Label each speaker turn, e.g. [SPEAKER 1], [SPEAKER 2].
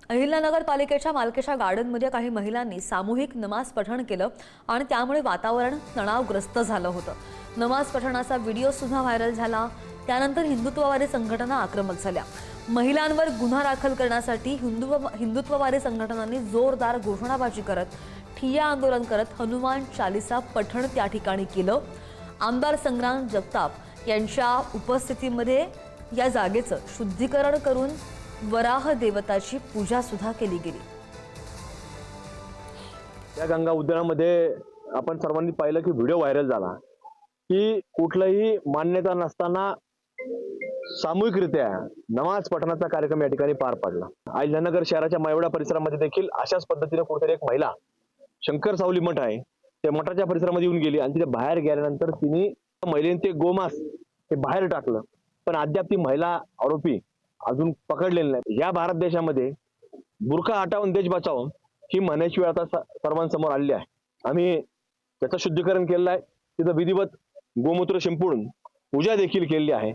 [SPEAKER 1] अहिल्यानगर पालिकेच्या मालकेच्या गार्डनमध्ये काही महिलांनी सामूहिक नमाज पठण केलं आणि त्यामुळे वातावरण तणावग्रस्त झालं होतं। नमाज पठणाचा व्हिडिओ सुद्धा व्हायरल झाला। त्यानंतर हिंदुत्ववादी संघटना आक्रमक झाल्या। महिलांवर गुन्हा दाखल करण्यासाठी हिंदुत्ववादी संघटनांनी जोरदार घोषणाबाजी करत ठिय्या आंदोलन करत हनुमान चालीसा पठण त्या ठिकाणी केलं। आमदार संग्राम जगताप यांच्या उपस्थितीमध्ये या जागेचं शुद्धीकरण करून वराह देवताची पूजा सुद्धा केली गेली।
[SPEAKER 2] या गंगा उद्यानामध्ये आपण सर्वांनी पाहिलं की व्हिडिओ व्हायरल झाला की कुठलाही मान्यता नसताना सामूहिकरित्या नमाज पठणाचा कार्यक्रम या ठिकाणी पार पडला। अहिल्यानगर शहराच्या मायवडा परिसरामध्ये देखील अशाच पद्धतीने कुठेतरी एक महिला शंकर सावली मठ आहे त्या मठाच्या परिसरामध्ये येऊन गेली आणि तिथे बाहेर गेल्यानंतर तिने महिलेने ते गोमांस हे बाहेर टाकलं, पण अद्याप ती महिला आरोपी अजून पकडलेली नाही। या भारत देशामध्ये बुरखा हटावून देश बचाव ही म्हणायची वेळ आता सर्वांसमोर आलेली आहे। आम्ही त्याचं शुद्धीकरण केलेलं आहे, तिथं विधिवत गोमूत्र शिंपडून पूजा देखील केलेली आहे।